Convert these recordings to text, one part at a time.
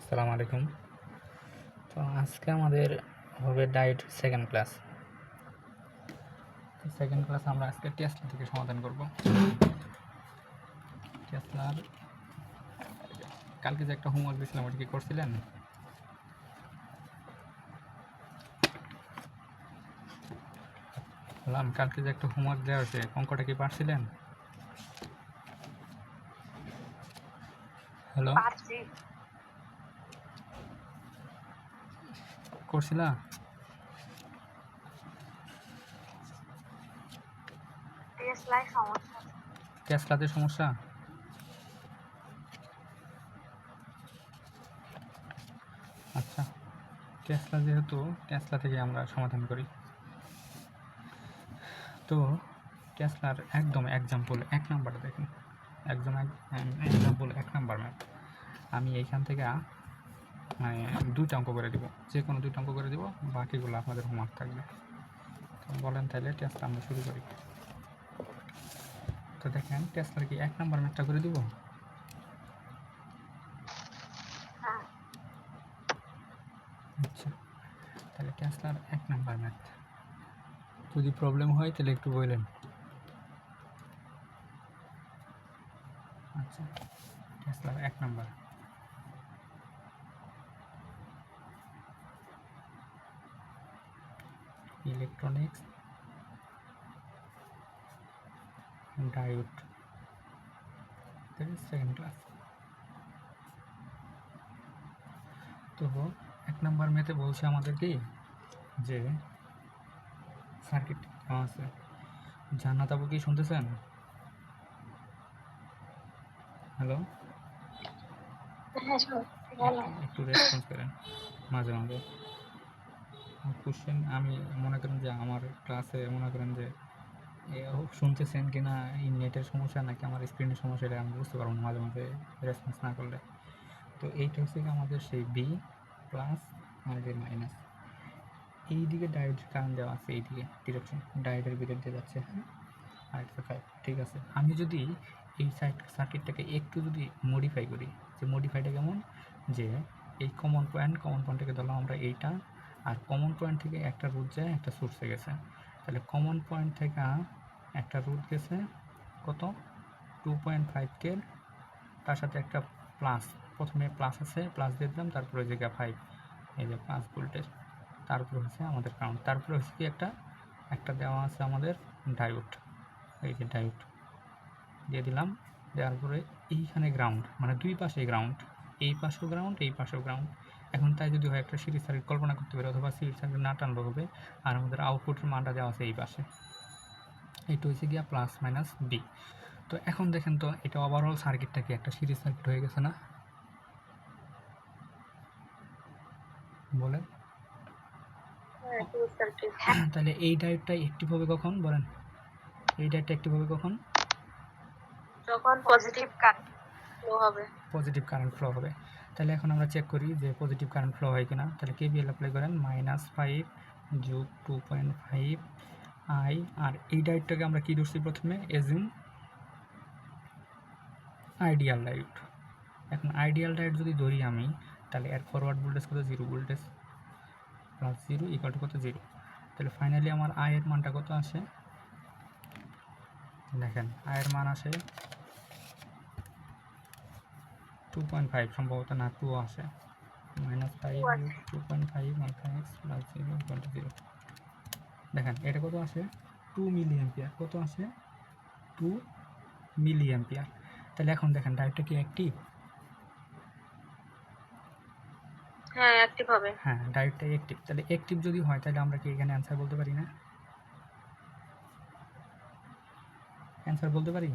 আসসালামু আলাইকুম। তো আজকে আমাদের হবে diet second class. Second class আমরা আজকে টেসলা থেকে সমাধান করব। টেসলার কালকে যে একটা হোমওয়ার্ক দিয়েছিলাম ওটা কি করছিলেন? বললাম কালকে যে একটা হোমওয়ার্ক দেওয়া হয়েছে অঙ্কটা কি পারছিলেন? হ্যালো, পারছি। করছিলা? টেসলায় সমস্যা। টেসলাতে সমস্যা? আচ্ছা, টেসলা যেহেতু টেসলা থেকে আমরা সমাধান করি। তো টেসলার একদম এক্সাম্পল 1 নাম্বারটা দেখুন। একদম এক্সাম্পল 1 নাম্বার ম্যাথ। আমি এইখান থেকে মানে 2টা অঙ্ক করে দিব, যে কোনো 2টা অঙ্ক করে দিব, বাকিগুলো আপনাদের হোমওয়ার্ক থাকবে। তো বলেন তাহলে টেস্টটা আমরা শুরু করি। তো দেখেন টেস্টটার কি 1 নাম্বার ম্যাথটা করে দিব? আচ্ছা, তাহলে টেস্টটার 1 নাম্বার ম্যাথ। যদি প্রবলেম হয় তাহলে একটু বললেন। আচ্ছা, টেস্টটার 1 number. Electronics diode, second class. তো 1 নাম্বার ম্যাথে বলছে আমাদের কি যে সার্কিট আছে। জান্নাত আপু কি শুনতেছেন? হ্যালো, একটু রেসপন্স করেন মাঝে মাঝে। কোশ্চেন আমি মনে করেন যে আমার ক্লাসে মনে করেন যে শুনতেছেন কি না, এই নেটের সমস্যা নাকি আমার স্ক্রিনের সমস্যা, এটা আমি বুঝতে পারবো না মাঝে মাঝে রেসপন্স না করলে। তো এইটা হচ্ছে আমাদের সেই বি প্লাস আর যে মাইনাস। এই দিকে ডায়োডের কারেন্ট দেওয়া আছে, এই দিকে ডিরেকশন ডায়োডের ভিতর দিয়ে যাচ্ছে। হ্যাঁ, আর একটা 5, ঠিক আছে। আমি যদি এই সার্কিটটাকে একটু যদি মডিফাই করি, যে মডিফাইটা কেমন, যে এই কমন পয়েন্টটাকে ধরলাম আমরা এইটা, আর কমন পয়েন্ট থেকে একটা রুট যায়, একটা সোর্সে গেছে। তাহলে কমন পয়েন্ট থেকে একটা রুট গেছে কত, 2.5K, তার সাথে একটা প্লাস, প্রথমে প্লাস আছে, প্লাস দিয়ে দিলাম, তারপরে ওই জায়গায় 5, এই যে 5 ভোল্টেজ, তারপরে হচ্ছে আমাদের কাউন্ট, তারপরে হচ্ছে কি একটা দেওয়া আছে আমাদের ডায়োড, এই যে ডায়োড দিয়ে দিলাম। দেওয়ার পরে এইখানে গ্রাউন্ড, মানে দুই পাশে গ্রাউন্ড, এই পাশেও গ্রাউন্ড, এই পাশেও গ্রাউন্ড। এখন তাই যদি হয় একটা সিরিজ সার্কিট কল্পনা করতে পারি, অথবা সিরিজ সার্কিট না টানলেও হবে। আর আমাদের আউটপুটের মানটা দেওয়া আছে এই পাশে, এইটা হচ্ছে গিয়া প্লাস মাইনাস বি। তো এখন দেখেন তো এটা ওভারঅল সার্কিটটা কি একটা সিরিজ সার্কিট হয়ে গেছে না? বলেন। তাহলে এই ডায়োডটা অ্যাক্টিভ হবে কখন বলেন? এই ডায়োডটা অ্যাক্টিভ হবে কখন? যখন পজিটিভ কারেন্ট ফ্লো হবে। পজিটিভ কারেন্ট ফ্লো হবে। তাহলে এখন আমরা চেক করি যে পজিটিভ কারেন্ট ফ্লো হয় কিনা। তাহলে কেভিএল অ্যাপ্লাই করেন, -5 যোগ 2.5 আই। আর এই ডায়োডটাকে আমরা কি ধরছি প্রথমে, এজিউম আইডিয়াল ডায়োড। এখন আইডিয়াল ডায়োড যদি ধরি আমি, তাহলে এর ফরওয়ার্ড ভোল্টেজ কত, 0 ভোল্টেজ, প্লাস 0 ইকুয়াল টু কত, 0। তাহলে ফাইনালি আমার আয়ের মানটা কত আসে, দেখেন আয়ের মান আসে 2.5, সম্ভবত না 2 আসে, -5 2.5 x প্লাস 0 ইকুয়াল টু 0। দেখেন এটা কত আসে, 2 মিলি অ্যাম্পিয়ার। কত আসে, 2 মিলি অ্যাম্পিয়ার। তাহলে এখন দেখেন ডায়োডটা কি অ্যাক্টিভ? হ্যাঁ, অ্যাক্টিভ হবে। হ্যাঁ, ডায়োডটা অ্যাক্টিভ। তাহলে অ্যাক্টিভ যদি হয় তাহলে আমরা কি এখানে অ্যান্সার বলতে পারি না? অ্যান্সার বলতে পারি?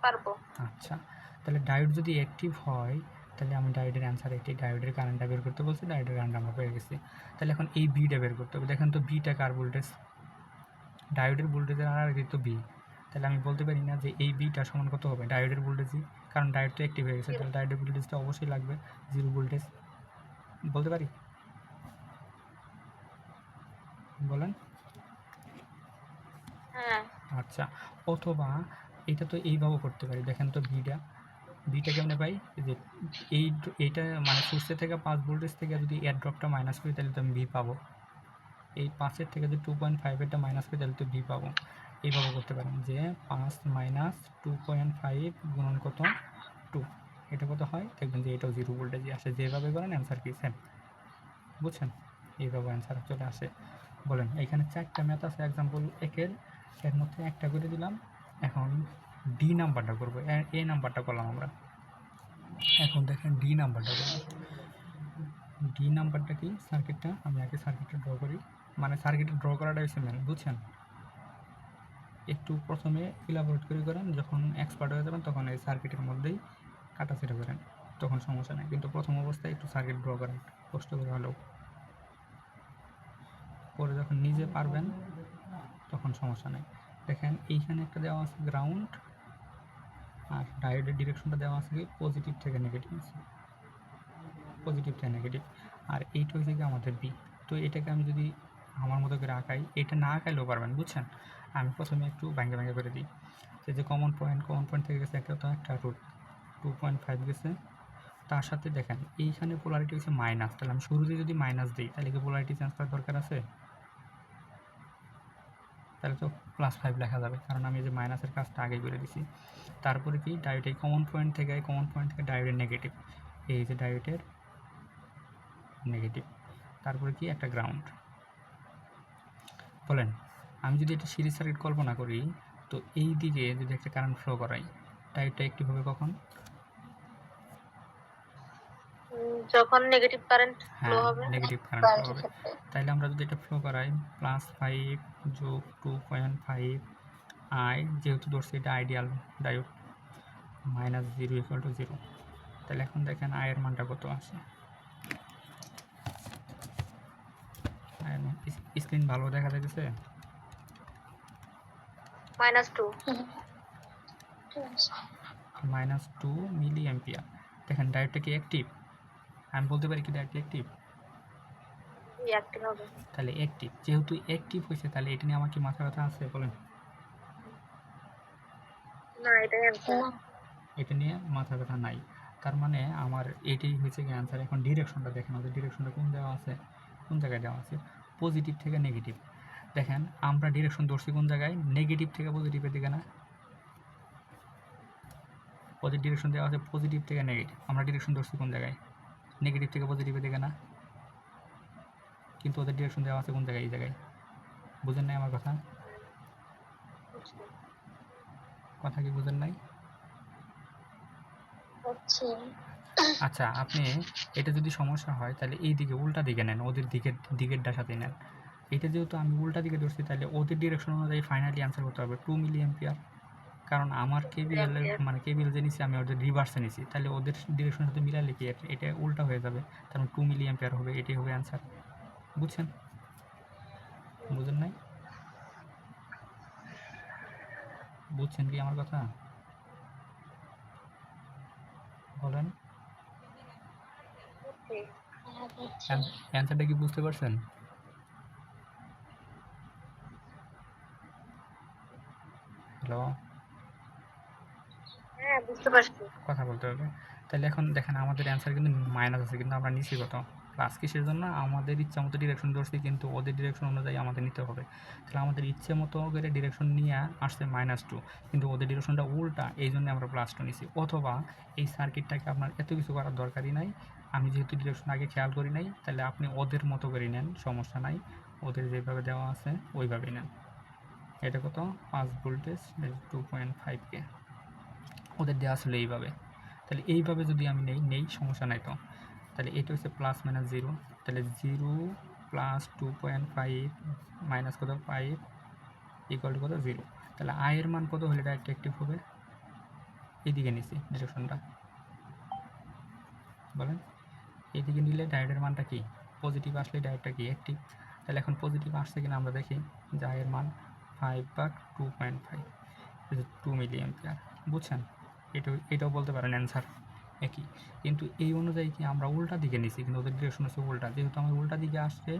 পারবো। আচ্ছা, তাহলে ডায়োড যদি অ্যাক্টিভ হয় তাহলে আমি ডায়োডের অ্যান্সার, একটি ডায়োডের কারেন্টটা বের করতে বলছি, ডায়োডের কারেন্ট আমরা পেয়ে গেছি। তাহলে এখন এই বিটা বের করতে হবে। দেখেন তো বিটা কার ভোল্টেজ, ডায়োডের ভোল্টেজের আর তো বি। তাহলে আমি বলতে পারি না যে এই বিটা সমান কত হবে, ডায়োডের ভোল্টেজই, কারণ ডায়োড তো অ্যাক্টিভ হয়ে গেছে, তাহলে ডায়োডের ভোল্টেজটা অবশ্যই লাগবে 0 ভোল্টেজ। বলতে পারি? বলেন। হ্যাঁ। আচ্ছা, অথবা এটা তো এইভাবে করতে পারি। দেখেন তো বিটা, বিটা কেমনে পাই? যে এইটা মানে সোর্সের থেকে 5 ভোল্টেজ থেকে যদি এয়ার ড্রপটা মাইনাস করি তাহলে তো আমি ভি পাবো। এই 5-এর থেকে যদি 2.5 এরটা মাইনাস করি তাহলে তো ভি পাবো। এইভাবে করতে পারেন যে 5 মাইনাস 2.5 গুণন কত 2, এটা কত হয় দেখবেন যে এটাও 0 ভোল্টেজই আসে। যেভাবে করেন অ্যান্সার কি সেম, বুঝছেন? এইভাবে অ্যান্সার চলে আসে। বলেন এইখানে 4টা ম্যাথ আছে এক্সাম্পল 1-এর, এর মধ্যে একটা করে দিলাম। এখন ডি নাম্বারটা করবো, এ নাম্বারটা করলাম আমরা। এখন দেখেন ডি নাম্বারটা করবো। ডি নাম্বারটা কি সার্কিটটা, আমি আগে সার্কিটটা ড্র করি। মানে সার্কিটটা ড্র করাটা হচ্ছে মেন, বুঝছেন? একটু প্রথমে ইলাবোরেট করে করেন, যখন এক্সপার্ট হয়ে যাবেন তখন এই সার্কিটের মধ্যেই কাটাছেড়া করেন, তখন সমস্যা নেই। কিন্তু প্রথম অবস্থায় একটু সার্কিট ড্র করেন কষ্ট করে হলেও, পরে যখন নিজে পারবেন তখন সমস্যা নেই। দেখেন এইখানে একটা দেওয়া আছে গ্রাউন্ড, আর ডায়োডের ডিরেকশনটা দেওয়া আছে কি পজিটিভ থেকে নেগেটিভ, পজিটিভ থেকে নেগেটিভ। আর এইটা হচ্ছে কি আমাদের বি। তো এটাকে আমি যদি আমার মতো করে আঁকাই, এটা না আঁকাইলেও পারবেন, বুঝছেন? আমি প্রথমে একটু ভাঙ্গে ভাঙ্গে করে দিই। যে কমন পয়েন্ট থেকে গেছে একটা রুট 2.5 গেছে। তার সাথে দেখেন এইখানে পোলারিটি হচ্ছে মাইনাস, তাহলে আমি শুরুতে যদি মাইনাস দিই তাহলে কি পোলারিটি চেঞ্জ করার দরকার আছে? তাহলে তো +5 লেখা যাবে, কারণ আমি যে মাইনাসের কাজটা আগে করে দিছি। তারপরে কি ডায়োড এই কমন পয়েন্ট থেকে ডায়োডের নেগেটিভ, এই যে ডায়োডের নেগেটিভ, তারপরে কি একটা গ্রাউন্ড। বলেন আমি যদি এটা সিরিজ সার্কিট কল্পনা করি, তো এই দিকে যদি একটা কারেন্ট ফ্লো করাই, ডায়োডটা অ্যাক্টিভ হবে কখন? যখন নেগেটিভ কারেন্ট ফ্লো হ্যাঁ, হবে। নেগেটিভ কারেন্ট ফ্লো হবে। তাইলে আমরা যদি এটা ফ্লো করাই +5 যোগ 2.5 আই, যেহেতু ধরছি এটা আইডিয়াল ডায়োড, -0 = 0। তাহলে এখন দেখেন আয়ের মানটা কত আসে। স্ক্রিন ভালো দেখা যাচ্ছে? -2 -2 মিলি অ্যাম্পিয়ার। দেখেন ডায়োডটা কি অ্যাক্টিভ? আমি বলতে পারি কি ডায়োডটা অ্যাক্টিভ? অ্যাক্টিভ হবে। তাহলে অ্যাক্টিভ, যেহেতু অ্যাক্টিভ হয়েছে তাহলে এটা নিয়ে আমার কি মাথা ব্যথা আছে বলেন? না, এটাই অ্যান্সার। এটা নিয়ে মাথা ব্যথা নাই। তার মানে আমার এটাই হয়েছে কি অ্যান্সার। এখন ডিরেকশনটা দেখেন, ওদের ডিরেকশনটা কোন দেওয়া আছে, কোন জায়গায় দেওয়া আছে? পজিটিভ থেকে নেগেটিভ। দেখেন আমরা ডিরেকশন ধরছি কোন জায়গায়? নেগেটিভ থেকে পজিটিভের দিকে না? ওদের ডিরেকশন দেওয়া আছে পজিটিভ থেকে নেগেটিভ, আমরা ডিরেকশন ধরছি কোন জায়গায়? নেগেটিভ থেকে পজিটিভের দিকে না? কিন্তু ওদের ডিরেকশন দেওয়া আছে কোন জায়গায়? এই জায়গায়। বুঝেন নাই আমার কথা? কথা কি বুঝেন নাই? আচ্ছা, আপনি এটা যদি সমস্যা হয় তাহলে এই দিকে উল্টা দিকে নেন, ওদের দিকেরটার সাথে নেন। এটা যেহেতু আমি উল্টা দিকে ধরছি তাহলে ওদের ডিরেকশন অনুযায়ী ফাইনালি অ্যান্সার করতে হবে 2 মিলি অ্যাম্পিয়ার। কারণ আমার কেবিএল মানে কেবিএল যে নিছি আমি ওদের রিভার্সে নিছি, তাহলে ওদের ডিরেকশনের সাথে মিলালে কি এটা উল্টা হয়ে যাবে, কারণ 2 মিলি অ্যাম্পিয়ার হবে, এটাই হবে অ্যান্সার। বুঝছেন? বুঝেন নাই? বুঝছেন কি আমার কথা? বলেন অ্যান্সারটা কি বুঝতে পারছেন? হ্যালো, হ্যাঁ, বুঝতে পারছি। কথা বলতে হবে। তাহলে এখন দেখেন আমাদের অ্যান্সার কিন্তু মাইনাস আছে, কিন্তু আমরা নিচ্ছি কত প্লাস। কিসের জন্য? আমাদের ইচ্ছা মতো ডিরেকশন ধরছি, কিন্তু ওদের ডিরেকশন অনুযায়ী আমাদের নিতে হবে। তাহলে আমাদের ইচ্ছে মতো করে ডিরেকশন নিয়ে আসছে -2, কিন্তু ওদের ডিরেকশনটা উল্টা, এই জন্য আমরা +2 নিছি। অথবা এই সার্কিটটাকে আপনার এত কিছু করার দরকারই নাই, আমি যেহেতু ডিরেকশন আগে খেয়াল করি নাই, তাহলে আপনি ওদের মতো করে নেন, সমস্যা নাই। ওদের যেভাবে দেওয়া আছে ওইভাবেই নেন। এটা কত? 5 ভোল্টেজ 2.5K, ওদের দেওয়া ছিল এইভাবে। তাহলে এইভাবে যদি আমি নেই সমস্যা নাই তো। তাহলে এটা হচ্ছে +-0, তাহলে 0 + 2.5 মাইনাস কত 5 = কত 0। তাহলে আয়ের মান কত হলে এটা অ্যাক্টিভ হবে? এইদিকে নিছি ডিরেকশনটা, বলেন এইদিকে নিলে ডায়োডের মানটা কি? পজিটিভ আসলে ডায়োডটা কি অ্যাক্টিভ। তাহলে এখন পজিটিভ আসছে কিনা আমরা দেখি, যে আয়ের মান 5/2.5 2 মিলি অ্যাম্পিয়ার। বুঝছেন? এটাও বলতে পারেন অ্যান্সার একই, কিন্তু এই অনুযায়ী কি আমরা উল্টা দিকে নিছি, কিন্তু ওদের ডিরেকশন হচ্ছে উল্টা। যেহেতু আমার উল্টা দিকে আসছে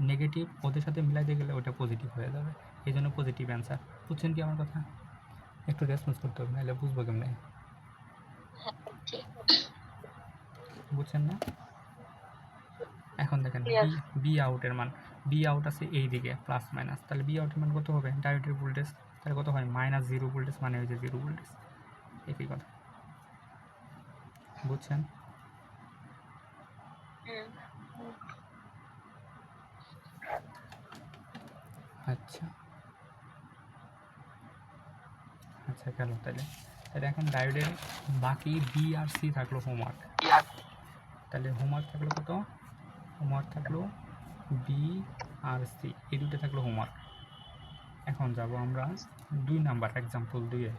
নেগেটিভ, ওদের সাথে মিলাইতে গেলে ওটা পজিটিভ হয়ে যাবে, এই জন্য পজিটিভ অ্যান্সার। বুঝছেন কি আমার কথা? একটু রেসপন্স করতে হবে, নাহলে বুঝবো কেমনে। বুঝছেন না? এখন দেখেন Clear. বি আউটের মান, বি আউট আছে এই দিকে প্লাস মাইনাস, তাহলে বি আউটের মান কত হবে? ডায়োডের ভোল্টেজ তাহলে কত হয়? -0 ভোল্টেজ, মানে ওই যে 0 ভোল্টেজ, একই কথা। বুঝছেন? আচ্ছা আচ্ছা গেল। তাহলে তাহলে এখন ডায়োডের বাকি বি আর সি থাকলো হোমওয়ার্ক। তাহলে হোমওয়ার্ক থাকলো কত? হোমওয়ার্ক থাকলো বি আর সি, এই দুটো থাকলো হোমওয়ার্ক। এখন যাব আমরা 2 নাম্বার এক্সাম্পল 2 এ।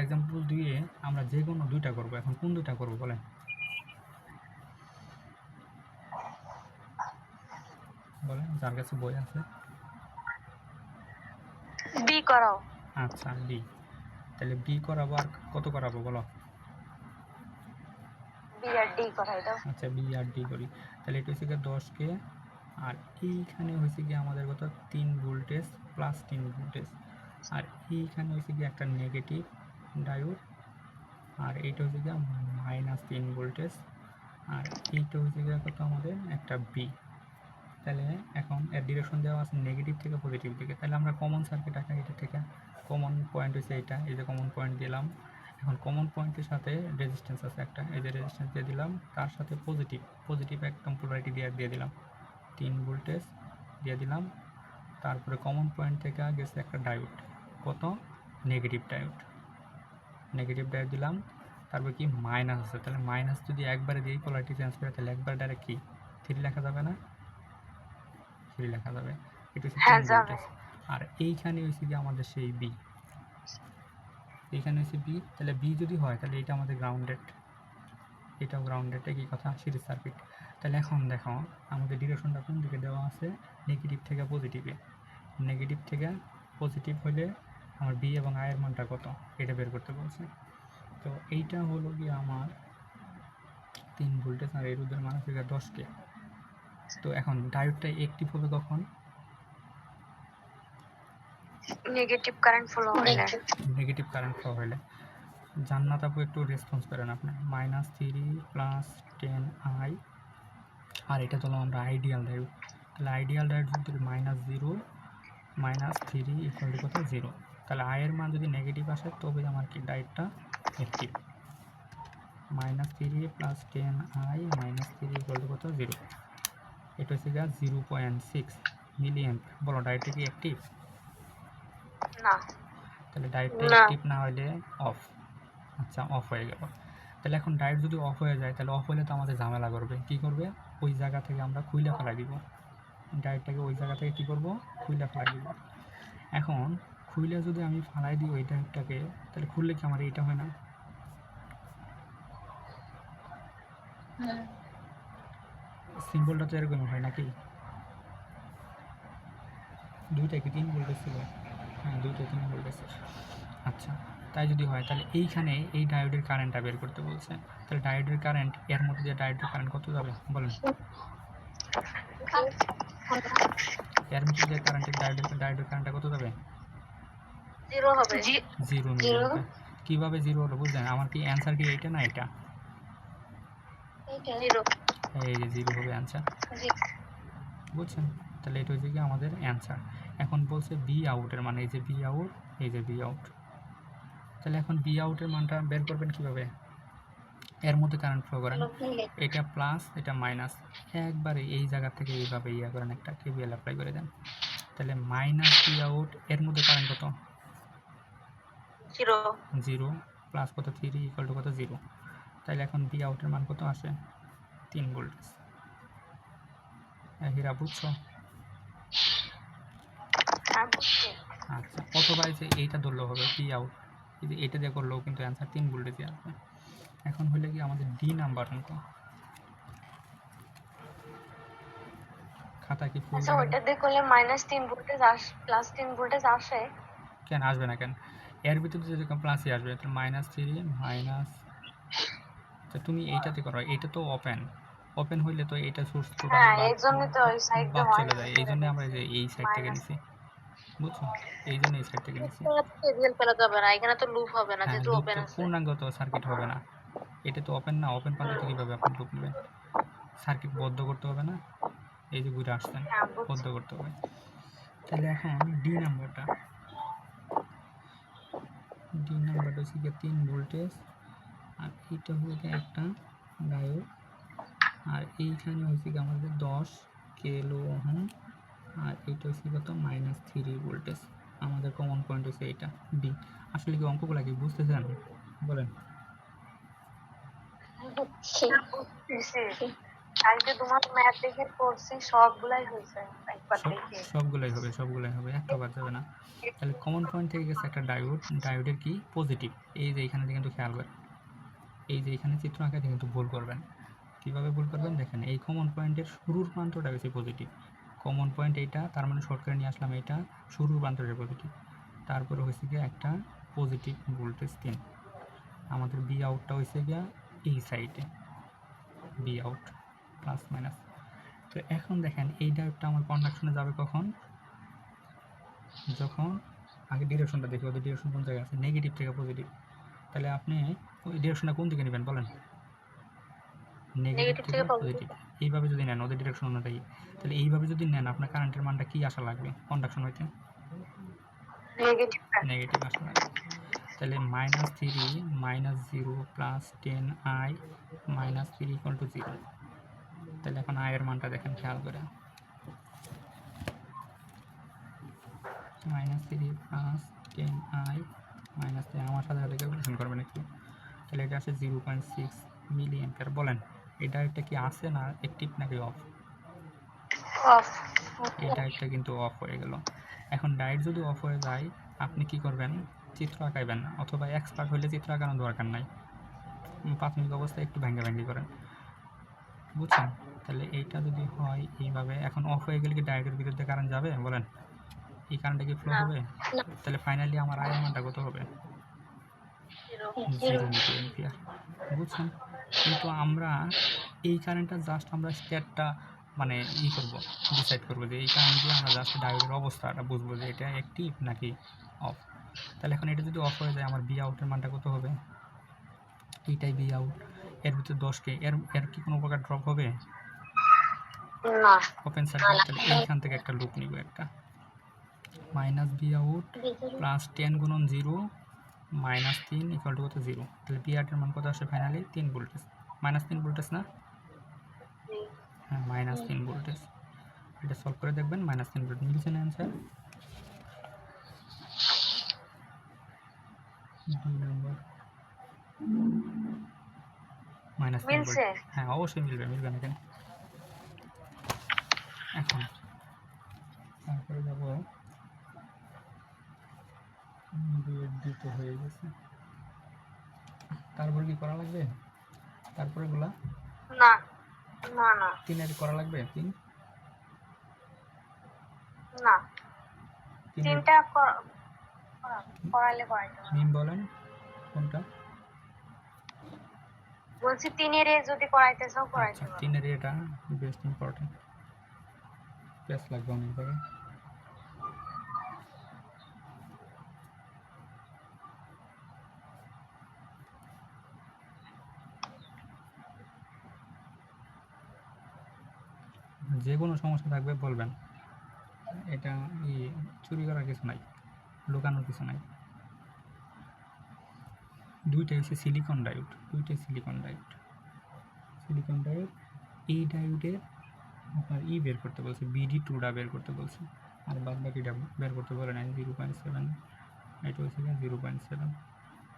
এক্সাম্পল 2 এ আমরা যে কোনো দুইটা করব। এখন কোন দুইটা করব বলেন? বলেন যার কাছে বই আছে। বি করাও। আচ্ছা বি, তাহলে বি করাবো আর কত করাবো বলো? বি আর ডি করাই দাও। আচ্ছা বি আর ডি করি। তাহলে এটা হচ্ছে গিয়ে 10 কে, আর এইখানে হয়েছে গিয়ে আমাদের কত? 3 ভোল্টেজ প্লাস 3 ভোল্টেজ, আর এইখানে হয়েছে গিয়ে একটা নেগেটিভ ডায়োড, আর এইটা হচ্ছে গিয়ে -3 ভোল্টেজ, আর এইটা হচ্ছে গিয়ে কত আমাদের? একটা বি। তাহলে এখন এর ডিরেকশন দেওয়া আছে নেগেটিভ থেকে পজিটিভ দিকে। তাহলে আমরা কমন সার্কিট আঁকা, এটা থেকে কমন পয়েন্ট হচ্ছে এইটা, এই যে কমন পয়েন্ট দিলাম। এখন কমন পয়েন্টের সাথে রেজিস্ট্যান্স আছে একটা, এই যে রেজিস্ট্যান্স দিয়ে দিলাম, তার সাথে পজিটিভ একদম পোলারিটি দিয়ে দিলাম, 3 ভোল্টেজ দিয়ে দিলাম। তারপরে কমন পয়েন্ট থেকে গেছে একটা ডায়োড, কত? নেগেটিভ ডায়োড দিলাম। তারপর কি মাইনাস আছে, তাহলে মাইনাস যদি একবারে দিই পোলারিটি চেঞ্জ করে, তাহলে একবার ডাইরেক্ট কি 3 লেখা যাবে না? 3 লেখা যাবে। এটা হচ্ছে 3 ভোল্টেজ। আর এইখানে হয়েছে কি আমাদের সেই বি, এইখানে হচ্ছে বি। তাহলে বি যদি হয় তাহলে এটা আমাদের গ্রাউন্ডেড, এটাও গ্রাউন্ডেড, একই কথা, সিরিজ সার্কিট। তাহলে এখন দেখো আমাদের ডিরেকশনটা কোন দিকে দেওয়া আছে? নেগেটিভ থেকে পজিটিভে। নেগেটিভ থেকে পজিটিভ হলে আমার বি এবং আয়ের মানটা কত এটা বের করতে বলছে। তো এইটা হলো কি আমার 3 ভোল্টেজ, আর এই রোধের মান হচ্ছে 10 কে। তো এখন ডায়োডটা অ্যাক্টিভ হবে কখন? নেগেটিভ কারেন্ট ফ্লো হইলে। নেগেটিভ কারেন্ট ফ্লো হলে। জান্নাত আপু একটু রেসপন্স করেন আপনি। -3 প্লাস 10i, আর এটা হলো আমরা আইডিয়াল ডায়োড। তাহলে আইডিয়াল ডায়োড যদি -0 -3 ইকুয়াল টু কত? 0। তাহলে আয়ের মান যদি নেগেটিভ আসে তবে আমার কি ডায়োডটা active. -3 plus 10i -3 equal to কত? 0। এটা হচ্ছে 0.6 মিলিঅ্যাম্প। বলো ডায়োডটা কি অ্যাক্টিভ? না। তাহলে ডায়োডটা অ্যাক্টিভ না হলে অফ। আচ্ছা অফ হয়ে গেল। তাহলে এখন ডায়োড যদি অফ হয়ে যায়, তাহলে অফ হলে তো আমাদের ঝামেলা করবে। কি করবে? ওই জায়গা থেকে আমরা খুইলা ফেলাই দিব ডায়োডটাকে, ওই জায়গা থেকে কী করবো? খুইলা ফেলাই দিব। এখন খুইলা যদি আমি ফালাই দিই ওই ডায়োডটাকে, তাহলে খুললে কি আমার এইটা হয় না? সিম্বলটা তো এরকম হয় নাকি? দুইটা কি 3 ভোল্টেজ ছিল? হ্যাঁ দুইটা 3 ভোল্টেজ। আচ্ছা তাই যদি হয় তাহলে এইখানে এই ডায়োডের কারেন্টটা বের করতে বলছে। তাহলে ডায়োডের কারেন্ট, এর মধ্যে দিয়ে ডায়োডের কারেন্ট কত যাবে বলেন? এর মধ্যে দিয়ে ডায়োডের কারেন্টটা কত যাবে? 0 হবে। 0 মিলিঅ্যাম্প। কিভাবে 0 হলো বুঝলেন? আমার কি অ্যান্সার কি এইটা না এটা? 0। এই যে 0 হবে অ্যান্সার, বুঝছেন? তাহলে এটা হচ্ছে কি আমাদের অ্যান্সার। এখন বলছে বি আউটের মানে, এই যে বি আউট, এই যে বি আউট। তাহলে এখন বি আউটের মানটা বের করবেন কিভাবে? এর মধ্যে কারেন্ট ফ্লো করেন, এটা প্লাস এটা মাইনাস, একবারে এই জায়গা থেকে এইভাবে ইয়া করেন, একটা কেভিএল অ্যাপ্লাই করে দেন। তাহলে মাইনাস বি আউট, এর মধ্যে কারেন্ট কত? 0 প্লাস কত? 3 ইকুয়াল টু কত? 0। তাহলে এখন বি আউটের মান কত আসে? 3 ভোল্টেজ। হীরা বুঝছো? আচ্ছা অথবা এই যে এইটা ধরলেও হবে, বি আউট, এই যে এটা দিয়ে করলেও কিন্তু অ্যান্সার 3 ভোল্টেজই আসবে। এখন হলে কি আমাদের ডি নাম্বার অঙ্ক। খাতা কি ফুল? আচ্ছা ওইটা দিয়ে করলে -3 ভোল্টেজ +3 ভোল্টেজ আসে? কেন আসবে না কেন? এর ভিতরে যদি প্লাসই আসবে, তাহলে -3 মাইনাস। তো তুমি এইটাতে করো, এটা তো ওপেন হইলে তো এটা সোর্স টোটালি হ্যাঁ এই জন্য তো ওই সাইড বাদ দিয়ে চলে যায়। এই জন্য আমরা এই সাইড থেকে নিছি। বুঝছো? এই জন্য এই সাইড থেকে নিচ্ছি। কেভিএল ফেলা যাবে না, এখানে তো লুপ হবে না হ্যাঁ, যেহেতু লুপ ওপেন তো আছে। পূর্ণাঙ্গ তো সার্কিট হবে না। এটা তো ওপেন না, ওপেন প্রান্ততে কীভাবে আপনি লুপ নেবেন? সার্কিট বদ্ধ করতে হবে না? এই যে ঘুরে আসছেন, হ্যাঁ বুঝছি। বদ্ধ করতে হবে। তাহলে এখন ডি নাম্বারটা হচ্ছে গিয়ে 3 ভোল্টেজ, আর এইটা হলো গিয়ে একটা ডায়োড, আর এইখানে হচ্ছে গিয়ে আমাদের 10 কিলো ওহম, আর এইটা হচ্ছে কত -3 ভোল্টেজ। আমাদের কমন পয়েন্ট হচ্ছে এইটা ডি। আসলে কি অঙ্কগুলো কি বুঝতেছেন বলেন? বুঝতেছি। কালকে তোমার ম্যাথ দেখে করছি, সবগুলাই হয়েছে একবার দেখে। সবগুলাই হবে, একটা বাদ যাবে না। তাহলে কমন পয়েন্ট থেকে গেছে একটা ডায়োড, ডায়োডের কি পজিটিভ। এই যে এখানে কিন্তু খেয়াল করেন, এই যে এখানে চিত্র আঁকাতে কিন্তু ভুল করবেন। কীভাবে ভুল করবেন দেখেন, এই কমন পয়েন্টের শুরুর প্রান্তটা বেশি পজিটিভ। কমন পয়েন্ট এইটা, তার মানে শর্ট করে নিয়ে আসলাম এইটা, শুরুর প্রান্তটা পজিটিভ। তারপরে হয়েছে গিয়ে একটা পজিটিভ ভোল্টেজ 3। আমাদের বি আউটটা হয়েছে গিয়া এই সাইডে, বি আউট প্লাস মাইনাস। তো এখন দেখেন এই ডায়োডটা আমার কন্ডাকশনে যাবে কখন? যখন আগে ডিরেকশনটা দেখি, ওদের ডিরেকশন কোন জায়গায় আছে, নেগেটিভ থেকে পজিটিভ। তাহলে আপনি ওই ডিরেকশনটা কোন দিকে নেবেন বলেন? নেগেটিভ নেগেটিভ থেকে থেকে পজিটিভ। পজিটিভ। এইভাবে যদি নেন, ওদের ডিরেকশন অনুযায়ী, তাহলে এইভাবে যদি নেন, আপনার কারেন্টের মানটা কি আসা লাগবে কন্ডাকশন হইতে? নেগেটিভ। নেগেটিভ আসা লাগবে। তাহলে -3 -0 +10i -3 = 0। তাহলে এখন i এর মানটা দেখেন খেয়াল করে, -3 +10i -3, আমার সাথে সাথে ক্যালকুলেশন করবেন একটু। তাহলে এটা আসে 0.6 মিলি অ্যাম্পিয়ার। বলেন এই ডায়োডটা কি আছে না অ্যাক্টিভ নাকি অফ? অফ। এই ডায়োডটা কিন্তু অফ হয়ে গেল। এখন ডায়োড যদি অফ হয়ে যায়, আপনি কি করবেন? চিত্র আঁকাইবেন না, অথবা এক্সপার্ট হলে চিত্র আঁকানোর দরকার নাই, প্রাথমিক অবস্থায় একটু ভেঙ্গাভেঙ্গি করেন, বুঝছেন? তাহলে এইটা যদি হয় এইভাবে, এখন অফ হয়ে গেলে কি ডায়োডের ভিতর দিয়ে কারেন্ট যাবে বলেন? এই কারেন্টটা কি ফ্লো হবে? তাহলে ফাইনালি আমার আয়ের মানটা কত হবে? 0 মিলি অ্যাম্পিয়ার। বুঝছেন? কিন্তু আমরা এই কারেন্টটা জাস্ট আমরা স্টেটটা মানে করব, ডিসাইড করব যে এই কারেন্ট দিয়ে আমরা জাস্ট ডায়োডের অবস্থাটা বুঝবো যে এটা অ্যাক্টিভ নাকি অফ। তাহলে এখন এটা যদি অফ হয়ে যায়, আমার বি আউটের মানটা কত হবে? এইটাই বি আউট। এর ভিতরে 10কে, এর কি কোনো প্রকার ড্রপ হবে? না। Open circuit. তাহলে এইখান থেকে একটা লুপ নিব, একটা -বি আউট +10 × 0 -3 = কত? 0। তাহলে বি আউটের মান কত আসে ফাইনালি? 3 ভোল্টেজ। -3 ভোল্টেজ না? হ্যাঁ, -3 ভোল্টেজ। এটা সলভ করে দেখবেন, -3 ভোল্ট মিলছে না অ্যান্সার? Number -3 volt. মিলছে। হ্যাঁ, অবশ্যই মিলবে, মিলবে না কেন? এখন তারপরে যাব, তো হয়ে গেছে। তারপরে কি করা লাগবে? তারপরে গুলা না না না 3 করা লাগবে। 3 না, 3 তিনটা করাইলে করাইতে পারো। মিম বলেন কোনটা? বলছি 3 যদি করাইতে চাও আচ্ছা, করাইতে পারো। 3 এটা বেস্ট ইম্পর্টেন্ট, পেস লাগবে অনেক জায়গায়। যে কোনো সমস্যা থাকবে বলবেন, এটা চুরি করার কিছু নাই, লুকানোর কিছু নাই। দুইটাই হচ্ছে সিলিকন ডায়োড, সিলিকন ডায়োড। এই ডায়োডের আপনার বের করতে বলছে, BD2টা বের করতে বলছে, আর বাদ বাকিটা বের করতে বলে নাই। 0.7, এটা হচ্ছে 0.7,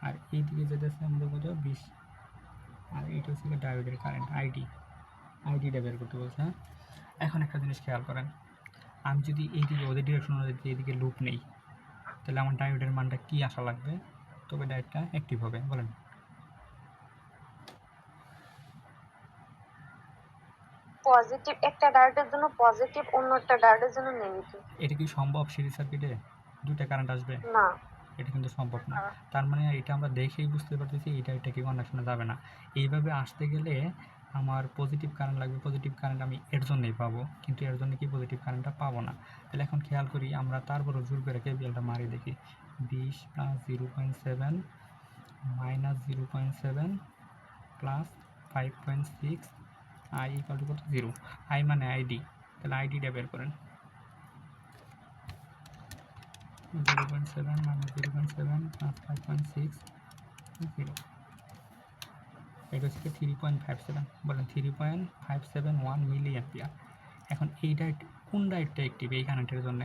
আর এই দিকে যেতেছে আমাদের কত 20, আর এইটা হচ্ছে ডায়োডের কারেন্ট আইডিটা বের করতে বলছে। হ্যাঁ, এখন একটা জিনিস খেয়াল করেন, আমি যদি এইদিকে ওদের ডিরেকশন অনুযায়ী এইদিকে লুপ নেই, তাহলে আমার ডায়োডের মানটা কি আসা লাগবে? তবে ডায়োডটা অ্যাক্টিভ হবে বলেন? পজিটিভ একটা ডায়োডের জন্য পজিটিভ, অন্য একটা ডায়োডের জন্য নেগেটিভ। এটা কি সম্ভব সিরিজ সার্কিটে দুইটা কারেন্ট আসবে? না। এটা কিন্তু সম্ভব না। তার মানে এটা আমরা দেখেই বুঝতে পারতেছি এটা কি কন্ডাকশনে যাবে না। এইভাবে আসতে গেলে আমার পজিটিভ কারেন্ট লাগবে, পজিটিভ কারেন্ট আমি এর জন্যই পাবো, কিন্তু এর জন্য কি পজিটিভ কারেন্টটা পাবো না। তাহলে এখন খেয়াল করি আমরা, তারপরও জোর করে কেবিএলটা মারি দেখি। 20 plus 0.7 minus 0.7 plus 5.6 I equal to কত 0। আই মানে আইডি, তাহলে আইডিটা বের করেন। 0.7 মাইনাস 0.7 প্লাস 5.6 0। এটা হচ্ছে 3.57, বলেন 3.571 মিলি অ্যাম্পিয়ার। এখন এই ডায়েট কোন ডায়েটটা অ্যাক্টিভ এই কারেন্টের জন্য?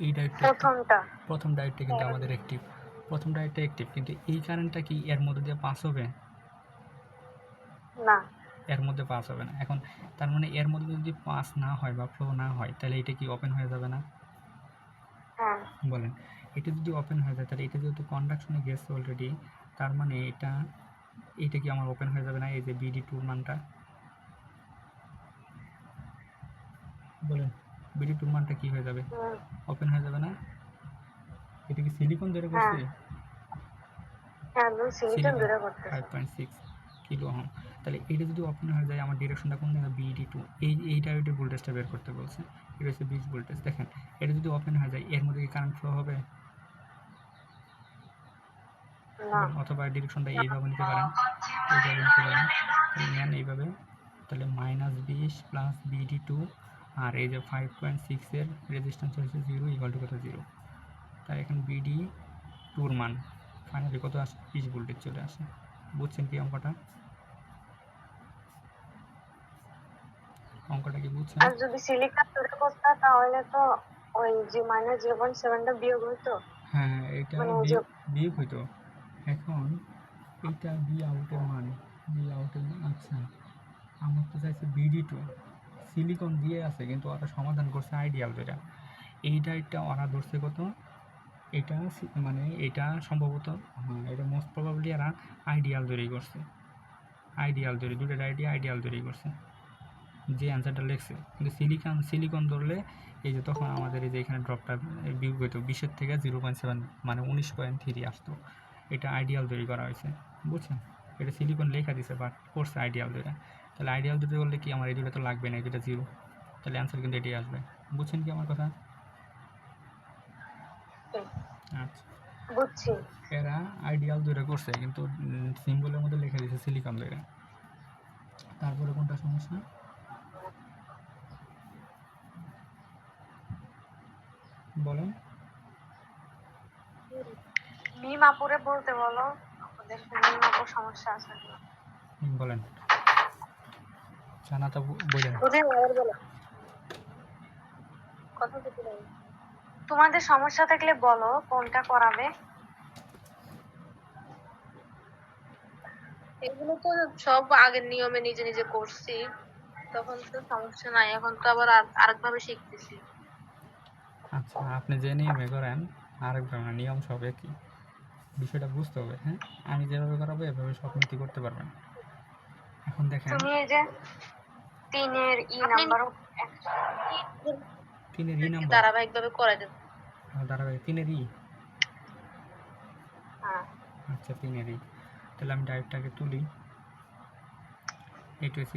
এই ডায়েটটা প্রথমটা। প্রথম ডায়েটটা কিন্তু আমাদের অ্যাক্টিভ, প্রথম ডায়েটটা অ্যাক্টিভ, কিন্তু এই কারেন্টটা কি এর মধ্যে দিয়ে পাস হবে? না। এর মধ্যে পাস হবে না। এখন তার মানে এর মধ্যে যদি পাস না হয় বা ফ্লো না হয়, তাহলে এটা কি ওপেন হয়ে যাবে না? হ্যাঁ। বলেন, এটা যদি ওপেন হয়ে যায়, তাহলে এটা যেহেতু কন্ডাকশনে গেছে অলরেডি, তার মানে এটা কি আমার ওপেন হয়ে যাবে না? এই যে BD2 মানটা, বলেন BD2 মানটা কি হয়ে যাবে? ওপেন হয়ে যাবে না? এটা কি সিলিকন ধরে করছি? হ্যাঁ, আমি সিলিকন সিলিকন ধরে করতেছি। 5.6 কিলো ওহম। তাহলে এটা যদি ওপেন হয়ে যায়, আমার ডিরেকশনটা কোন জায়গায়? BD2। এই ডায়োডের ভোল্টেজটা বের করতে বলছে, এটা হচ্ছে 20 ভোল্টেজ। দেখেন এটা যদি ওপেন হয়ে যায়, এর মধ্যে কি কারেন্ট ফ্লো হবে? না। অথবা ডিরেকশনটা এইভাবে নিতে পারেন, এইভাবে নিতে পারেন, তাহলে নেন এইভাবে। তাহলে -20 প্লাস BD2, আর এই যে 5.6 এর রেজিস্ট্যান্স হচ্ছে 0 ইকুয়াল টু কত 0। তাই এখন BD2 মান ফাইনালি কত আসে? 20 ভোল্টেজ চলে আসে। বুঝছেন কি অঙ্কটা? অঙ্কটা কি বুঝছেন? আর যদি সিলিকন ধরে করতাম তাহলে তো ওই যে -0.7টা বিয়োগ হইতো। হ্যাঁ, এটা মানে ওই যে বিয়োগ হইতো। এখন এইটা বি আউটের মান, বি আউটের আচ্ছা, আমার তো চাইছে BD2, সিলিকন দিয়ে আছে, কিন্তু ওরা সমাধান করছে আইডিয়াল যেটা। এই ডাইটটা ওরা ধরছে কত? এটা মানে এটা সম্ভবত, হ্যাঁ, এটা মোস্ট প্রবাবলি এরা আইডিয়াল তৈরি করছে, আইডিয়াল তৈরি, দুটো ডাইটই আইডিয়াল তৈরি করছে যে অ্যান্সারটা লিখছে। কিন্তু সিলিকন ধরলে এই যে তখন আমাদের এই যে এখানে ড্রপটা বিয়োগ হইতো 20-এর থেকে 0.7 মানে 19.3 আসতো। এটা আইডিয়াল তৈরি করা হয়েছে, বুঝছেন? এটা সিলিকন লেখা দিছে বাট করছে আইডিয়াল দুইটা। তাহলে আইডিয়াল দুটো বললে কি আমার এই দুটো তো লাগবে না, এই দুটো 0, তাহলে অ্যান্সার কিন্তু এটাই আসবে। বুঝছেন কি আমার কথা? আচ্ছা, বুঝছি। এরা আইডিয়াল দুইটা করছে, কিন্তু সিম্বলের মধ্যে লিখে দিয়েছে সিলিকন দুইটা। তারপরে কোনটা সমস্যা? বলেন। মিম আপুরে বলতে বলো, ওদের মিম আপুর সমস্যা আছে। বলেন, জানাতা বলেন। কথা বলতে পারি। তোমাদের সমস্যা থাকলে বলো কোনটা করাবে। এগুলো তো সব আগের নিয়মে নিজে নিজে করছি, তখন তো সমস্যা নাই, এখন তো আবার আরেকভাবে শিখতেছি। আচ্ছা, আপনি যে নিয়মে করেন আরেকবার না, নিয়ম সব একই, বিষয়টা বুঝতে হবে। হ্যাঁ, আমি যেভাবে করাবো এভাবে সব নীতি করতে পারবেন। এখন দেখেন, তুমি এই যে 3-এর নাম্বার 3-এর নাম্বার ধারাবাহিকভাবে করা যাবে। ধারাবাহিক 3-এর হ্যাঁ, আচ্ছা 3-এর তাহলে আমি ডাইরেক্টটাকে তুলি। এটা হচ্ছে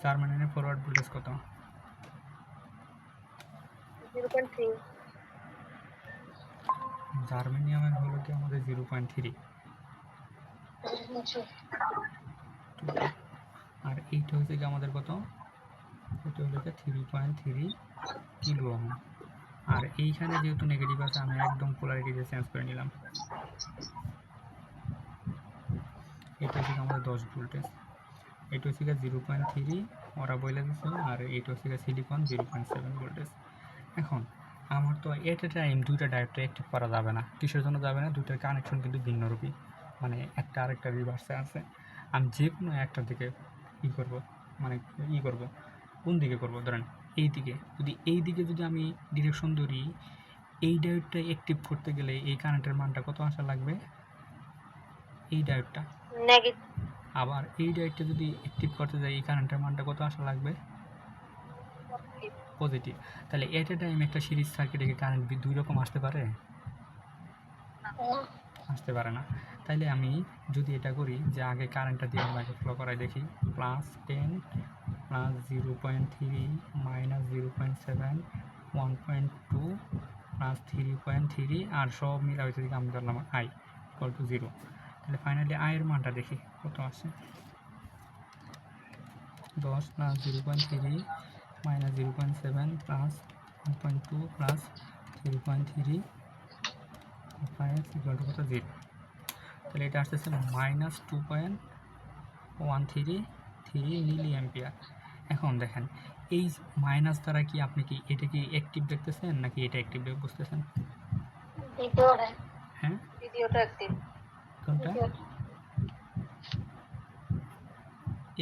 জার্মানিয়ামের ফরওয়ার্ড ভোল্টেজ কত? 0.3। জার্মানিয়ামের হলো কি আমাদের 0.3, আর এইটা হচ্ছে কি আমাদের কত? এটা হলো কি 3.3 কিলো ওহম। আর এইখানে যেহেতু নেগেটিভ আছে, আমি একদম পোলারিটি দিয়ে চেঞ্জ করে নিলাম। এটা হচ্ছে আমাদের 10 ভোল্টেজ, এটা হচ্ছে 0.3 ওরা বলে দিচ্ছে, আর এটা হচ্ছে সিলিকন 0.7 ভোল্টেজ। এখন আমার তো এট এ টাইম দুইটা ডায়োড অ্যাক্টিভ করা যাবে না। কিসের জন্য যাবে না? দুইটার কানেকশন কিন্তু ভিন্নরূপী, মানে একটা আরেকটা রিভার্সে আছে। আমি যে কোনো একটার দিকে করব, মানে করব, কোন দিকে করব? ধরেন এই দিকে। এই দিকে যদি আমি ডিরেকশন ধরি, এই ডায়োডটা অ্যাক্টিভ করতে গেলে এই কারেন্টের মানটা কত আসা লাগবে? এই ডায়োডটা। নেগেটিভ। আবার এই ডায়োডটা যদি অ্যাক্টিভ করতে যাই, এই কারেন্টের মানটা কত আসা লাগবে? পজিটিভ। তাহলে এট এ টাইম একটা সিরিজ সার্কিটে কি কারেন্ট দুই রকম আসতে পারে? আসতে পারে না। তাইলে আমি যদি এটা করি যে আগে কারেন্টটা দিয়ে আমরা আগে ফ্লো করাই দেখি, +10 +0.3 -0.7 1.2 +3.3 আর সব মিলা হয়েছে দিকে আমি ধরলাম i = 0। তাহলে ফাইনালি i এর মানটা দেখি কত আসে। 10 +0.3 -0.7 +1.2 +3.3 5 = কত 0। তাহলে এটা আসতেছে -2.133 মিলি অ্যাম্পিয়ার। এখন দেখেন এই মাইনাস দ্বারা কি আপনি কি এটা কি অ্যাক্টিভ দেখতেছেন নাকি এটা অ্যাক্টিভ বুঝতেছেন? হ্যাঁ, ভিডিওটা অ্যাক্টিভ। কোনটা?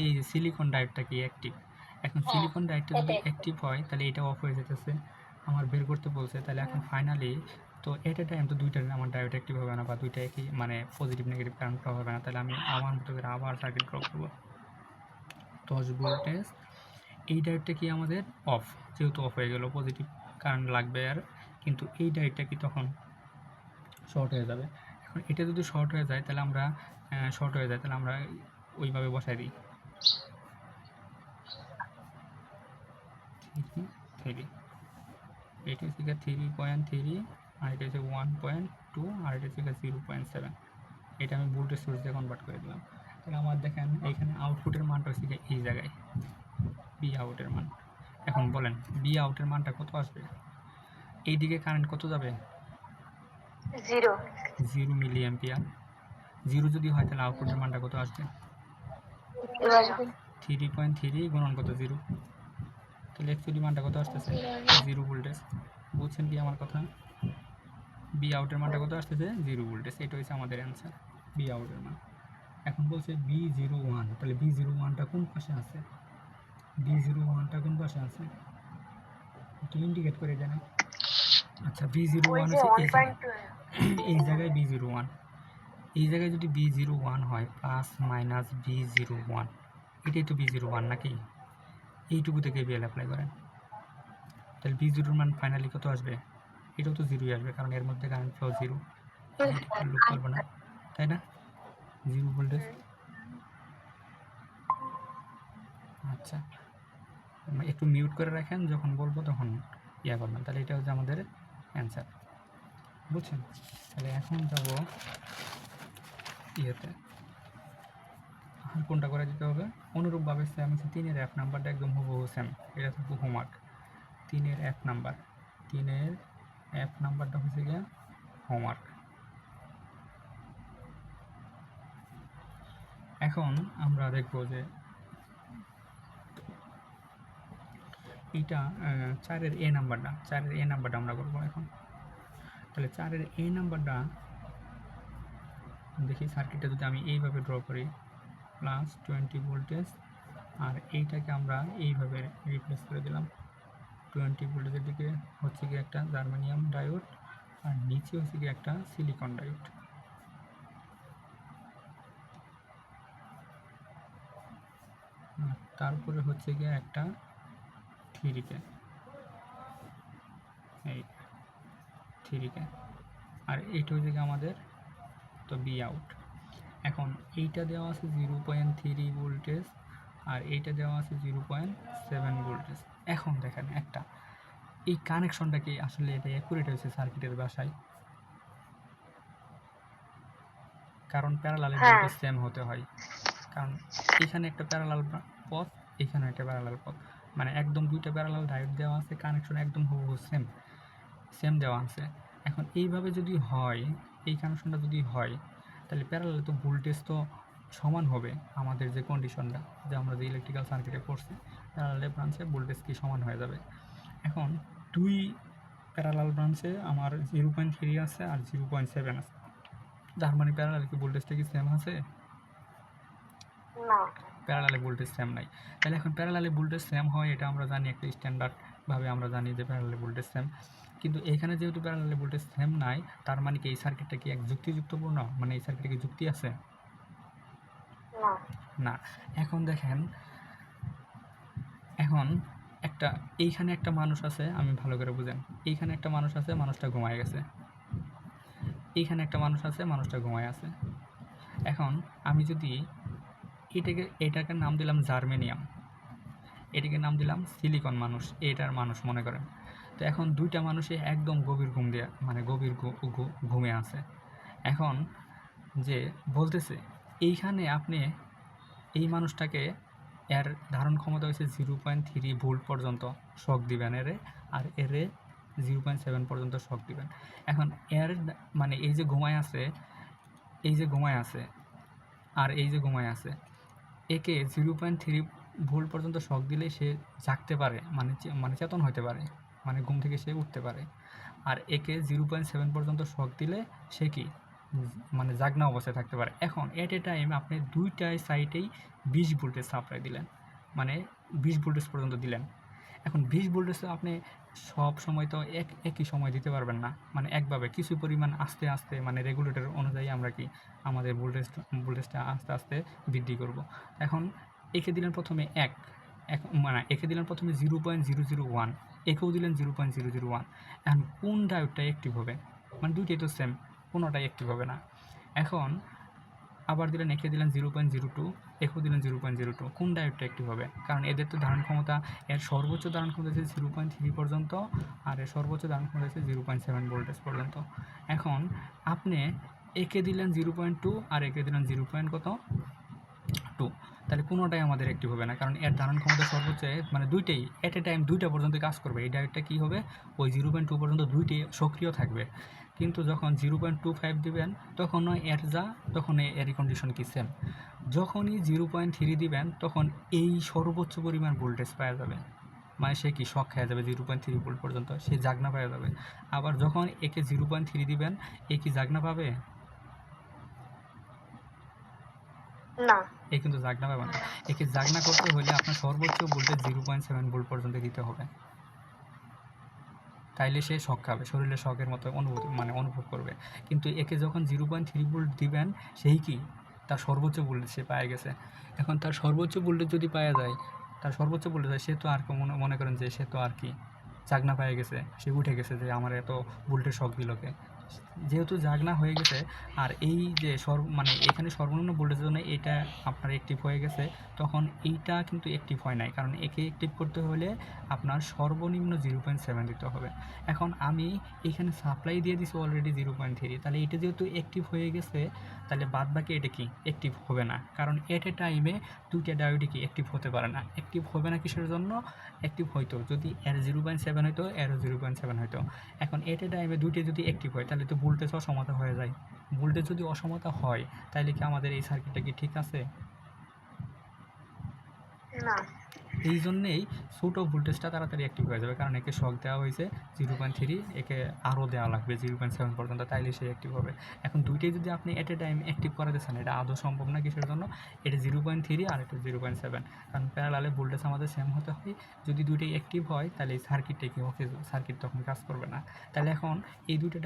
এই যে সিলিকন ডায়োডটা কি অ্যাক্টিভ। এখন সিলিকন ডায়োডটা যদি অ্যাক্টিভ হয় তাহলে এটা অফ হয়ে যেতেছে, আমার বের করতে বলছে। তাহলে এখন ফাইনালি তো এট এ টাইম তো দুইটা আমার ডায়োড অ্যাক্টিভ হবে না বা দুইটা একই মানে পজিটিভ নেগেটিভ কারেন্ট ফ্লো হবে না। তাহলে আমি আমার মতো করে আবার সার্কিট ড্র করবো। 10 ভোল্টেজ, এই ডায়োডটা কি আমাদের অফ, যেহেতু অফ হয়ে গেল পজিটিভ কারেন্ট লাগবে আর, কিন্তু এই ডায়োডটা কি তখন শর্ট হয়ে যাবে। এখন এটা যদি শর্ট হয়ে যায় তাহলে আমরা ওইভাবে বসাই দিই 3 এটা হচ্ছে 3.3 আর এটা হচ্ছে 1.2 আর এটা হচ্ছে 0.7। এটা আমি ভোল্টেজ সোর্স দিয়ে কনভার্ট করে দিলাম। তাহলে আমার দেখেন এইখানে আউটপুটের মানটা হচ্ছে এই জায়গায় বি আউটের মান। এখন বলেন বি আউটের মানটা কত আসবে? এইদিকে কারেন্ট কত যাবে? 0 মিলি অ্যাম্পিয়ার। 0 যদি হয় তাহলে আউটপুটের মানটা কত আসবে? 3.3 গুণন কত 0, তাহলে অ্যাকচুয়ালি মানটা কত আসতেছে? 0 ভোল্টেজ। বুঝছেন কি আমার কথা? বি আউটের মানটা কত আসতেছে? 0 ভোল্টেজ। এটা হচ্ছে আমাদের অ্যান্সার, বি আউটের মান। এখন বলছে B01, তাহলে B01টা কোন পাশে আছে? B01টা কোন পাশে আছে একটু ইন্ডিকেট করে দেন। আচ্ছা, B01 হচ্ছে এই জায়গায় B01, এই জায়গায় যদি B01 হয় প্লাস মাইনাস B01, এটাই তো B01 নাকি? এইটুকু থেকে বিএল অ্যাপ্লাই করেন, তাহলে B0 মান ফাইনালি কত আসবে? এটাও তো 0ই আসবে, কারণ এর মধ্যে কারেন্ট ফ্লো 0, এটা লুপ করবো না, তাই না? 0 ভোল্টেজ। আচ্ছা, একটু মিউট করে রাখেন, যখন বলবো তখন ইয়া করবেন। তাহলে এটা হচ্ছে আমাদের অ্যান্সার, বুঝছেন? তাহলে এখন যাব ইয়েতে, আর কোনটা করে দিতে হবে? অনুরূপভাবে সেম হচ্ছে 3-এর F নাম্বারটা একদম হুবহু সেম, এটা থাকবে হোমওয়ার্ক। 3-এর F নাম্বার, 3-এর F নাম্বারটা হচ্ছে গিয়ে হোমওয়ার্ক। এখন আমরা দেখব যে এইটা 4-এর A নাম্বারটা আমরা করবো এখন। তাহলে 4-এর A নাম্বারটা দেখি, সার্কিটটা যদি আমি এইভাবে ড্র করি, +20 ভোল্টেজ, আর এইটাকে আমরা এইভাবে রিপ্লেস করে দিলাম। 20 ভোল্টেজের দিকে হচ্ছে কি একটা জার্মানিয়াম ডায়োড, আর নিচে হচ্ছে কি একটা সিলিকন ডায়োড। তারপরে হচ্ছে গিয়ে একটা 3K, এই 3K, আর এইটা হচ্ছে গিয়ে আমাদের তো বি আউট। এখন এইটা দেওয়া আছে 0.3 ভোল্টেজ আর এইটা দেওয়া আছে 0.7 ভোল্টেজ। এখন দেখেন একটা, এই কানেকশনটা কি আসলে এটা অ্যাকুরেট হয়েছে সার্কিটের বাসায়? কারণ প্যারালাল ভোল্টেজ সেম হতে হয়, কারণ এখানে একটা প্যারালাল পথ, এখানে একটা প্যারালাল পথ, মানে একদম দুইটা প্যারালাল ডায়োড দেওয়া আছে, কানেকশন একদম হুবহু সেম দেওয়া আছে। এখন এইভাবে যদি হয়, এই কানেকশনটা যদি হয়, তাহলে প্যারালালে তো ভোল্টেজ তো সমান হবে। আমাদের যে কন্ডিশনটা, যে আমরা যে ইলেকট্রিক্যাল সার্কিটে পড়ছি, প্যারালালে ব্রাঞ্চে ভোল্টেজ কি সমান হয়ে যাবে। এখন দুই প্যারালাল ব্রাঞ্চে আমার 0.3 আছে আর 0.7 আছে, তার মানে প্যারালালে কি ভোল্টেজটা কি সেম আছে? না, প্যারালালে ভোল্টেজ সেম নাই। তাহলে এখন প্যারালালে ভোল্টেজ সেম হয়, এটা আমরা জানি, একটা স্ট্যান্ডার্ডভাবে আমরা জানি যে প্যারালালে ভোল্টেজ সেম। কিন্তু এখানে যেহেতু প্যারালালে ভোল্টেজ সেম নাই, তার মানে কি এই সার্কিটটা কি এক যুক্তিযুক্তপূর্ণ, মানে এই সার্কিটে কি যুক্তি আছে? না। এখন দেখেন, এখন এইখানে একটা মানুষ আছে, আমি ভালো করে বুঝেন, এইখানে একটা মানুষ আছে, মানুষটা ঘুমায় গেছে, এইখানে একটা মানুষ আছে, মানুষটা ঘুমায় আছে। এখন আমি যদি এটাকে নাম দিলাম জার্মেনিয়াম, এটাকে নাম দিলাম সিলিকন মানুষ, এটার মানুষ মনে করেন। তো এখন দুইটা মানুষে একদম গভীর গভীর ঘুমে আছে। এখন যে বলতেছে এইখানে আপনি এই মানুষটাকে এর ধারণ ক্ষমতা হচ্ছে 0.3 ভোল্ট পর্যন্ত শক দিবেন এরে, আর এরে 0.7 পর্যন্ত শক দিবেন। এখন এর এই যে ঘুমায় আছে, আর এই যে ঘুমায় আছে, একে 0.3 ভোল্ট পর্যন্ত শক দিলে সে জাগতে পারে, চেতন হতে পারে, ঘুম থেকে সে উঠতে পারে। আর একে 0.7 পর্যন্ত শক দিলে সে কি জাগনা অবস্থায় থাকতে পারে। এখন এট এ টাইম আপনি দুইটাই সাইডেই 20 ভোল্টেজ সাপ্লাই দিলেন, 20 ভোল্টেজ পর্যন্ত দিলেন। এখন 20 ভোল্টেজ আপনি সব সময় তো একই সময় দিতে পারবেন না, একভাবে কিছু পরিমাণ আস্তে আস্তে রেগুলেটর অনুযায়ী আমরা কি আমাদের ভোল্টেজটা আস্তে আস্তে বৃদ্ধি করব। এখন একে দিলেন প্রথমে একে দিলেন প্রথমে 0.001, একেও দিলেন 0.001। এখন কোন ডায়োডটা অ্যাক্টিভ হবে? দুইটাই তো সেম, কোনোটাই অ্যাক্টিভ হবে না। এখন আবার দিলেন একে দিলেন 0.02, একেও দিলেন 0.02, কোন ডায়োডটা অ্যাক্টিভ হবে? কারণ এদের তো ধারণ ক্ষমতা, এর সর্বোচ্চ ধারণ ক্ষমতা হচ্ছে 0.3 পর্যন্ত, আর এর সর্বোচ্চ ধারণ ক্ষমতা হচ্ছে 0.7 ভোল্টেজ পর্যন্ত। এখন আপনি একে দিলেন 0.2 আর একে দিলেন 0.2, তাহলে কোনোটাই আমাদের অ্যাক্টিভ হবে না, কারণ এর ধারণ ক্ষমতা সর্বোচ্চ দুইটাই এট এ টাইম দুইটা পর্যন্ত কাজ করবে। এই ডায়োডটা কী হবে, ওই 0.2 পর্যন্ত দুইটাই সক্রিয় থাকবে। কিন্তু যখন 0.25 দিবেন তখন তখন এর কন্ডিশন কি সেম। যখনই 0.3 দিবেন তখন এই সর্বোচ্চ পরিমাণ ভোল্টেজ পাওয়া যাবে, সে কি শক খেয়ে যাবে, 0.3 ভোল্ট পর্যন্ত সে জাগনা পাওয়া যাবে। আবার যখন একে 0.3 দিবেন, এ কি জাগনা পাবে? না, এ কিন্তু জাগনা পাবে না। একে জাগনা করতে হলে আপনার সর্বোচ্চ ভোল্টেজ 0.7 ভোল্ট পর্যন্ত দিতে হবে, তাইলে সে শক খাবে, শরীরে শকের মতো অনুভব করবে। কিন্তু একে যখন 0.3 ভোল্ট দিবেন, সেই কি তার সর্বোচ্চ ভোল্টেজ সে পায়ে গেছে। এখন তার সর্বোচ্চ ভোল্টেজ যদি পাওয়া যায়, সে তো আর মনে করেন যে সে তো আর কি জাগনা পেয়ে গেছে, সে উঠে গেছে যে আমার এত ভোল্টেজ শক দিল কে। যেহেতু জাগনা হয়ে গেছে, আর এই যে এখানে সর্বনিম্ন ভোল্টেজের জন্য এটা আপনার অ্যাক্টিভ হয়ে গেছে, তখন এইটা কিন্তু অ্যাক্টিভ হয় নাই, কারণ একে অ্যাক্টিভ করতে হলে আপনার সর্বনিম্ন 0.7 দিতে হবে। এখন আমি এখানে সাপ্লাই দিয়ে দিছি অলরেডি 0.3, তাহলে এটা যেহেতু অ্যাক্টিভ হয়ে গেছে, তাহলে বাদ বাকি এটা কি অ্যাক্টিভ হবে না, কারণ এট এ টাইমে দুইটা ডায়োডই কি অ্যাক্টিভ হতে পারে না। অ্যাক্টিভ হবে না কিসের জন্য? অ্যাক্টিভ হয়তো যদি এর 0.7 হয়তো, এরও 0.7 হয়তো। এখন এট এ টাইমে দুইটাই যদি অ্যাক্টিভ হয়, তাহলে তো ভোল্টেজ অসমতা হয়ে যায়। ভোল্টেজ যদি অসমতা হয়, তাহলে কি আমাদের এই সার্কিটটা কি ঠিক আছে? না। এই জন্যেই ছোটো ভোল্টেজটা তাড়াতাড়ি অ্যাক্টিভ হয়ে যাবে, কারণ একে শক দেওয়া হয়েছে 0.3, একে আরও দেওয়া লাগবে 0.7 পর্যন্ত, তাইলে সে অ্যাক্টিভ হবে। এখন দুইটাই যদি আপনি এট এ টাইম অ্যাক্টিভ করাতে চান, এটা আদৌ সম্ভব না। কিসের জন্য? এটা 0.3 আর এটা 0.7, কারণ প্যারালালে ভোল্টেজ আমাদের সেম হতে হয়। যদি দুইটাই অ্যাক্টিভ হয়, তাহলে এই সার্কিটটা কি ওকে, সার্কিট তখন কাজ করবে না। তাহলে এখন এই দুইটা